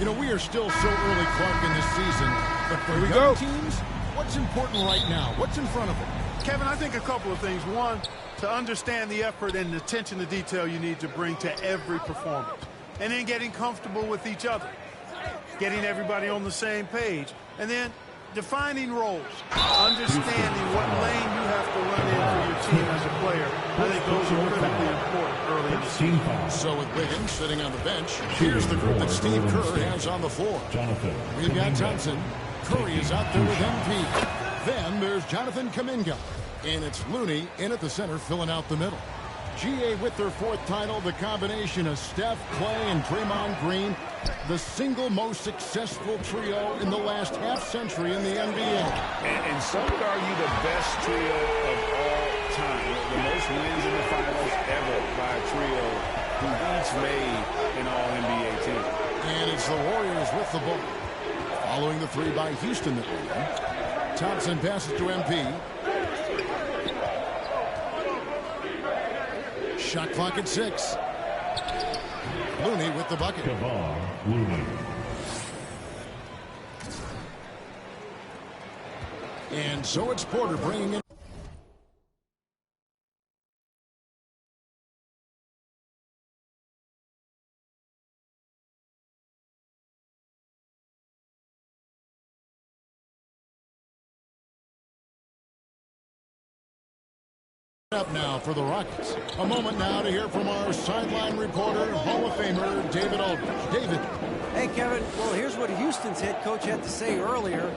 You know, we are still so early, Clark, in this season. But for young teams, what's important right now? What's in front of them? Kevin, I think a couple of things. One, to understand the effort and attention to detail you need to bring to every performance. And then getting comfortable with each other. Getting everybody on the same page. And then defining roles. Understanding what lane you have to run in for your team as a player. I think those are critically important early in the season. So with Wiggins sitting on the bench, here's the group that Steve Kerr has on the floor. We've got Thompson. Curry is out there with MP. Then there's Jonathan Kuminga. And it's Looney in at the center, filling out the middle. GA with their fourth title, the combination of Steph, Clay, and Draymond Green, the single most successful trio in the last half-century in the NBA. And some would argue the best trio of all time. The most wins in the finals ever by a trio who each made an All-NBA team. And it's the Warriors with the ball. Following the three by Houston that won. Thompson passes to MP. Shot clock at 6. Looney with the bucket. Looney. And so it's Porter bringing in. Up now for the Rockets. A moment now to hear from our sideline reporter, Hall of Famer David Aldridge. David. Hey, Kevin. Well, here's what Houston's head coach had to say earlier.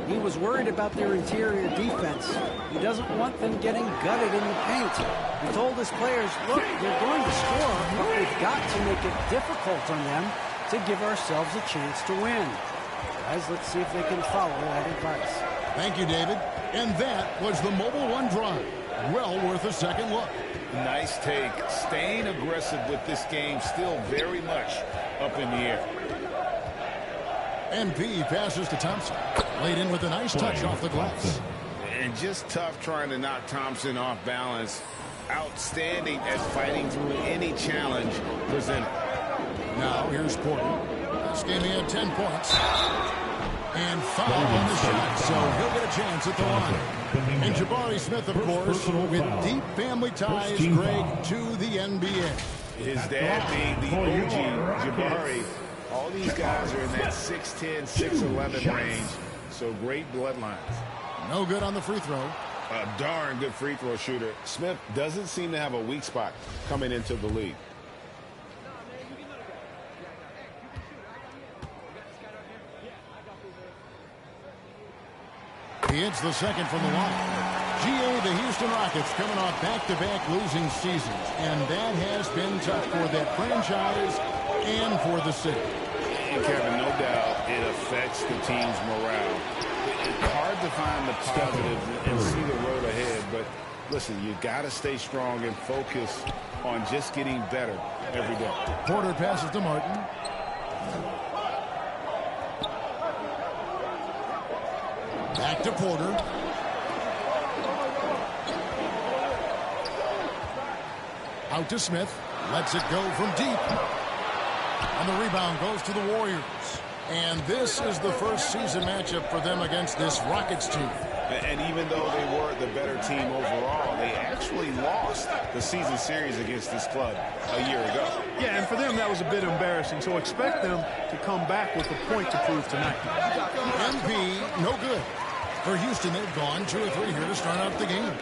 He was worried about their interior defense. He doesn't want them getting gutted in the paint. He told his players, look, they're going to score, but we've got to make it difficult on them to give ourselves a chance to win. Guys, let's see if they can follow that advice. Thank you, David. And that was the Mobile One drive. Well worth a second look. Nice take. Staying aggressive with this game, still very much up in the air. MP passes to Thompson. Laid in with a nice touch off the glass. And just tough trying to knock Thompson off balance. Outstanding at fighting through any challenge presented. Now here's Porter. This game he had 10 points. And foul on the shot, so he'll get a chance at the line. And Jabari Smith, of course, with deep family ties, Greg, to the NBA. His dad being the OG, Jabari. All these guys are in that 6'10", 6'11" range, so great bloodlines. No good on the free throw. A darn good free throw shooter. Smith doesn't seem to have a weak spot coming into the league. He hits the second from the line. GA, the Houston Rockets, coming off back-to-back losing seasons. And that has been tough for that franchise and for the city. And Kevin, no doubt it affects the team's morale. It's hard to find the positives and see the road ahead. But listen, you got to stay strong and focus on just getting better every day. Porter passes to Martin. Back to Porter. Out to Smith. Lets it go from deep. And the rebound goes to the Warriors. And this is the first season matchup for them against this Rockets team. And even though they were the better team overall, they actually lost the season series against this club a year ago. Yeah, and for them that was a bit embarrassing. So expect them to come back with a point to prove tonight. MP, no good. For Houston, they've gone 2 or 3 here to start out the game.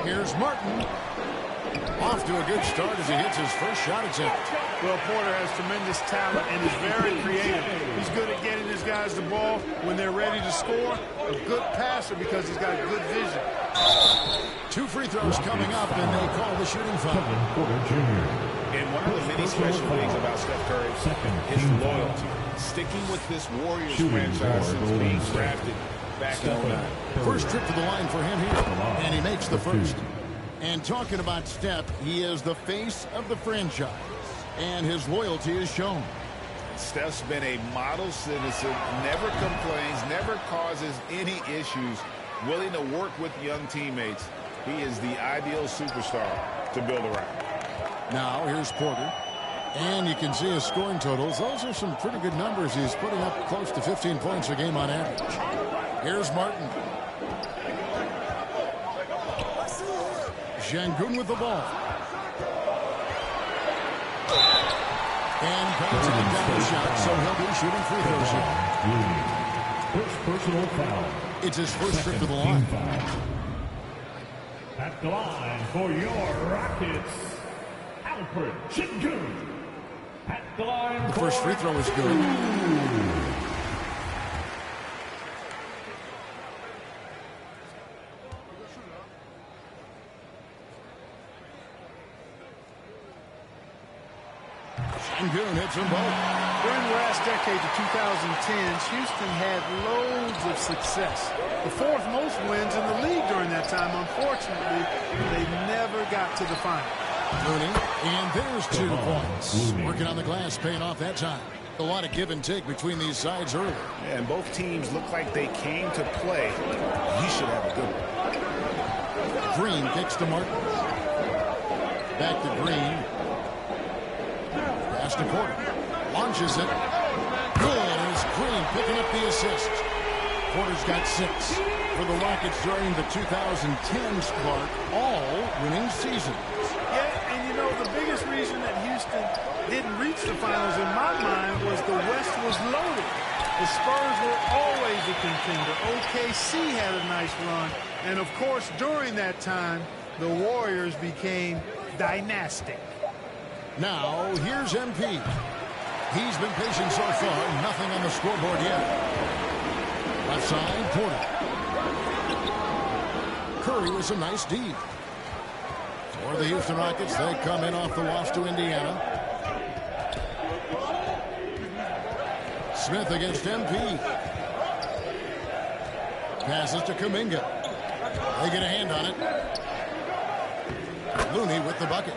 Here's Martin. Off to a good start as he hits his first shot attempt. Well, Porter has tremendous talent and is very creative. He's good at getting his guys the ball when they're ready to score. A good passer because he's got good vision. 2 free throws coming up, and they call the shooting foul. And one of the many special things about Steph Curry is loyalty. Sticking with this Warriors franchise since being drafted back in 09. First trip to the line for him here, and he makes the first. And talking about Steph, he is the face of the franchise, and his loyalty is shown. Steph's been a model citizen, never complains, never causes any issues, willing to work with young teammates. He is the ideal superstar to build around. Now here's Porter. And you can see his scoring totals. Those are some pretty good numbers. He's putting up close to 15 points a game on average. Here's Martin. Şengün with the ball. And bouncing it down the shot, so he'll be shooting free throws here. First personal foul. It's his first trip to the line. At the line for your Rockets, Alfred Şengün. At the line. The first free throw is good. Şengün hits them both. During the last decade, the 2010s, Houston had loads of success. The fourth most wins in the league during that time. Unfortunately, they never got to the final. Looney, and there's 2 points. Working on the glass, paying off that time. A lot of give and take between these sides early. Yeah, and both teams look like they came to play. He should have a good one. Green kicks to Martin. Back to Green. Pass to Porter. Launches it. Good as Green picking up the assist. Porter's got 6. For the Rockets during the 2010s, Clark, all winning seasons. Yeah, and you know, the biggest reason that Houston didn't reach the finals in my mind was the West was loaded. The Spurs were always a contender. OKC had a nice run. And, of course, during that time, the Warriors became dynastic. Now, here's MP. He's been patient so far. Nothing on the scoreboard yet. Left side, Porter. Curry with some nice D. For the Houston Rockets, they come in off the wash to Indiana. Smith against MP. Passes to Kuminga. They get a hand on it. Looney with the bucket.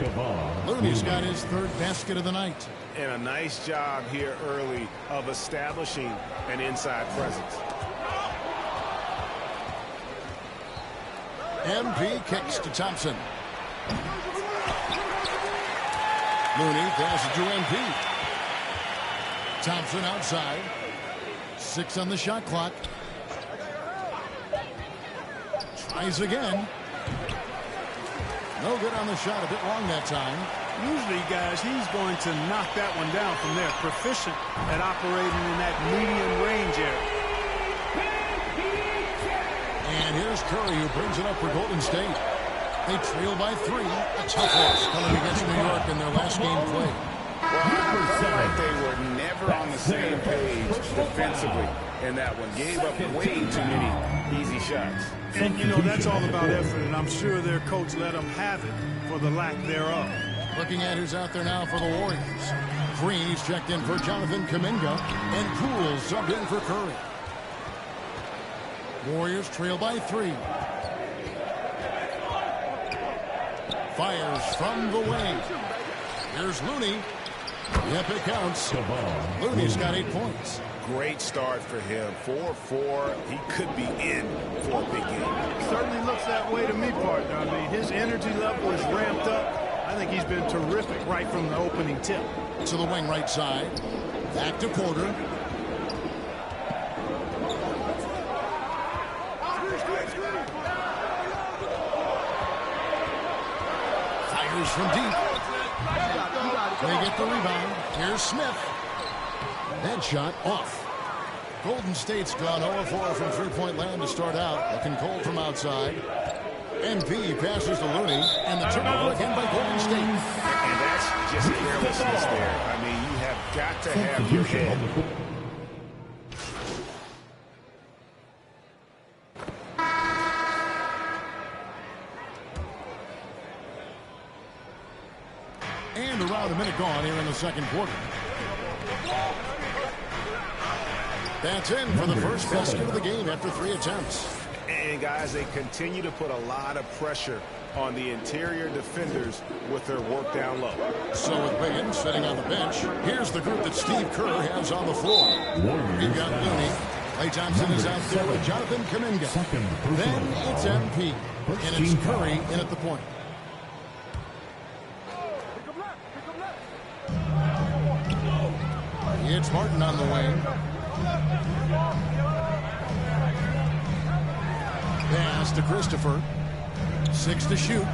Looney's got his 3rd basket of the night. And a nice job here early of establishing an inside presence. MP kicks to Thompson. Looney passes to MP. Thompson outside. 6 on the shot clock. Tries again. No good on the shot. A bit long that time. Usually, guys, he's going to knock that one down from there. Proficient at operating in that medium range area. And here's Curry, who brings it up for Golden State. They trail by 3. A tough loss coming against New York in their last game played. Well, I felt like they were never on the same page defensively in that one. Gave up way too many easy shots. And, you know, that's all about effort, and I'm sure their coach let them have it for the lack thereof. Looking at who's out there now for the Warriors. Green's checked in for Jonathan Kuminga, and Poole subbed in for Curry. Warriors trail by 3. Fires from the wing. Here's Looney. Yep, it counts. Looney's got 8 points. Great start for him. 4-4. He could be in for a big game. Certainly looks that way to me, partner. I mean, his energy level is ramped up. I think he's been terrific right from the opening tip. To the wing right side. Back to Porter. Fires from deep. They get the rebound. Here's Smith. That shot off. Golden State's gone 0-4 from three-point land to start out. Looking cold from outside. MP passes to Looney, and the turnover again by Golden State. And that's just carelessness there. I mean, you have got to have your head. And around a minute gone here in the second quarter. That's in for the first basket of the game after 3 attempts. And, guys, they continue to put a lot of pressure on the interior defenders with their work down low. So with Wiggins sitting on the bench, here's the group that Steve Kerr has on the floor. We've got Looney. Klay Thompson is out there with Jonathan Kuminga. Then it's MP. And it's Curry in at the point. It's Martin on the wing. Pass to Christopher. 6 to shoot.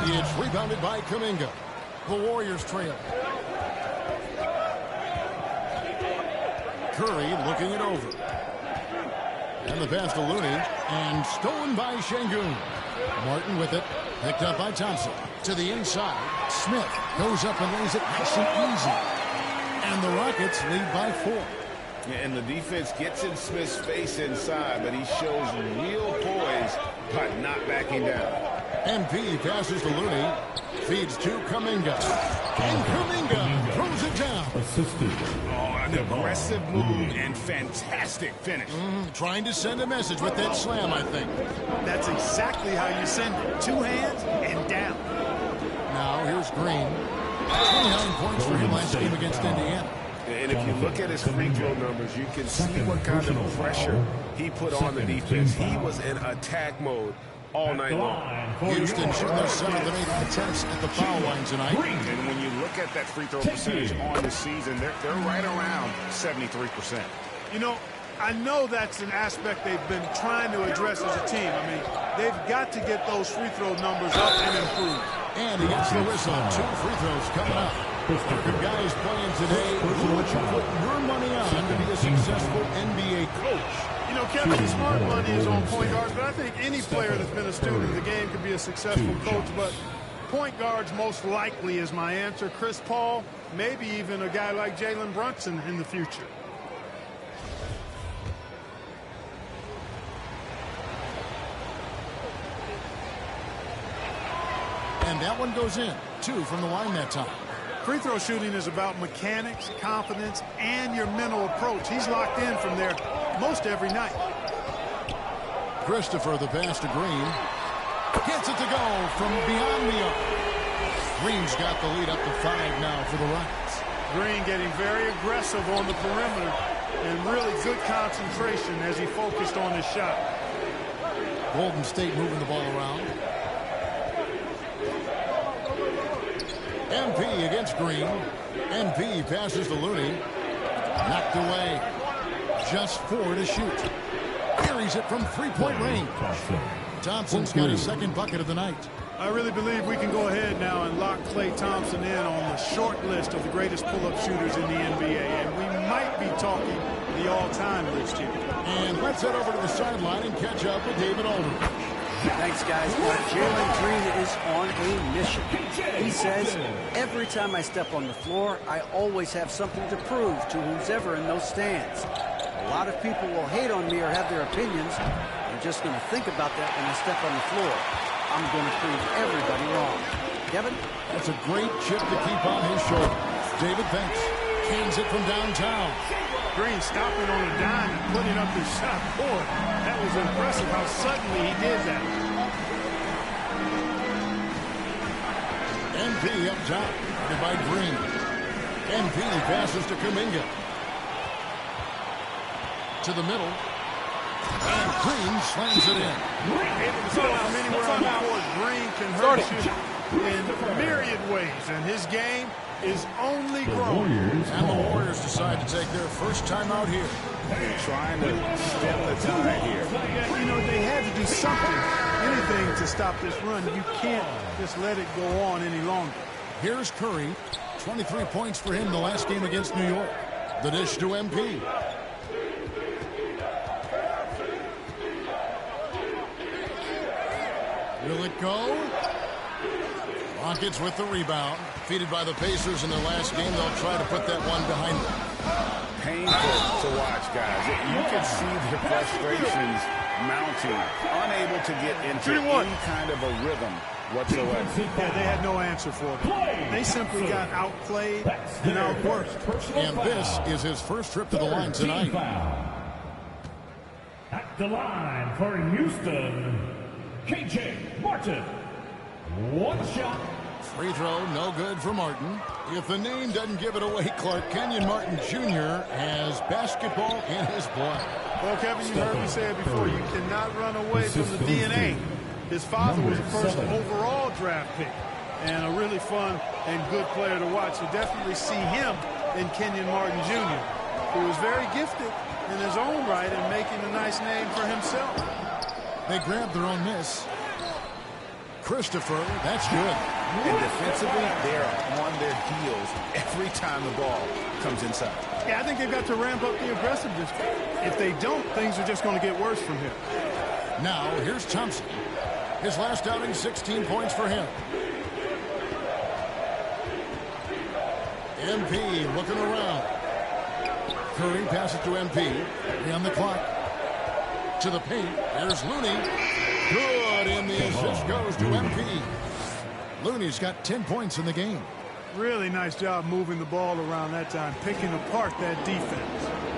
It's rebounded by Kuminga. The Warriors trail. Curry looking it over. And the pass to Looney. And stolen by Şengün. Martin with it. Picked up by Thompson. To the inside. Smith goes up and lays it nice and easy. And the Rockets lead by 4. Yeah, and the defense gets in Smith's face inside, but he shows real poise by not backing down. MP passes to Looney. Feeds to Kuminga. And Kuminga throws it down. Assisted. Oh, an aggressive move and fantastic finish. Trying to send a message with that slam, I think. That's exactly how you send it. 2 hands and down. Now here's Green. 29 points for him last game against Indiana. And if you look at his free throw numbers, you can see what kind of pressure he put on the defense. He was in attack mode all night long. Houston shooting their 7th and 8th attempts at the foul line tonight. And when you look at that free throw percentage on the season, they're right around 73%. You know, I know that's an aspect they've been trying to address as a team. I mean, they've got to get those free throw numbers up and improve. And he gets the whistle. 2 free throws coming up. Good guys playing today. Who would you put your money on to be a successful NBA coach? You know, Kevin, the smart money is on point guards, but I think any player that's been a student of the game could be a successful coach. But point guards most likely is my answer. Chris Paul, maybe even a guy like Jalen Brunson in the future. And that one goes in. 2 from the line that time. Free throw shooting is about mechanics, confidence, and your mental approach. He's locked in from there most every night. Christopher, the pass to Green. Gets it to go from beyond the arc. Green's got the lead up to 5 now for the Rockets. Green getting very aggressive on the perimeter and really good concentration as he focused on his shot. Golden State moving the ball around. MP against Green. MP passes to Looney. Knocked away. Just 4 to shoot. Carries it from 3-point range. Thompson's got his 2nd bucket of the night. I really believe we can go ahead now and lock Klay Thompson in on the short list of the greatest pull-up shooters in the NBA. And we might be talking the all-time list here. And let's head over to the sideline and catch up with David Aldridge. Thanks, guys. Jalen Green is on a mission. He says, every time I step on the floor, I always have something to prove to who's ever in those stands. A lot of people will hate on me or have their opinions. I'm just going to think about that when I step on the floor. I'm going to prove everybody wrong. Kevin? That's a great chip to keep on his shoulder. David Banks cans it from downtown. Green stopping on a dime and putting up his shot forward. That was impressive how suddenly he did that. MP up top, guarded by Green. MP passes to Kuminga. To the middle. And Green slams it in. Able to score from anywhere on the court. Green can hurt you in myriad ways, and his game is only growing. And the Warriors decide to take their first time out here. Trying to stem the tide here. Yeah, you know, they had to do something, anything to stop this run. You can't just let it go on any longer. Here's Curry. 23 points for him the last game against New York. The dish to MP. Will it go? Rockets with the rebound. Defeated by the Pacers in their last game. They'll try to put that one behind them. Painful to watch, guys. You can see the frustrations mounting, unable to get into any kind of a rhythm whatsoever. Yeah, they had no answer for them. They simply got outplayed and outworked. And this is his first trip to the line tonight. At the line for Houston, KJ Martin. One shot. Free throw, no good for Martin. If the name doesn't give it away, Clark, Kenyon Martin Jr. has basketball in his blood. Well, Kevin, you heard me say it before. You cannot run away from the DNA. His father was the first overall draft pick. and a really fun and good player to watch. You definitely see him in Kenyon Martin Jr., who is very gifted in his own right and making a nice name for himself. They grabbed their own miss. Christopher, that's good. And defensively, they're on their heels every time the ball comes inside. Yeah, I think they've got to ramp up the aggressiveness. If they don't, things are just going to get worse from here. Now, here's Thompson. His last outing, 16 points for him. MP looking around. Curry passes to MP. 3 on the clock. To the paint. There's Looney. Good, and the assist goes to MP. Looney's got 10 points in the game. Really nice job moving the ball around that time, picking apart that defense.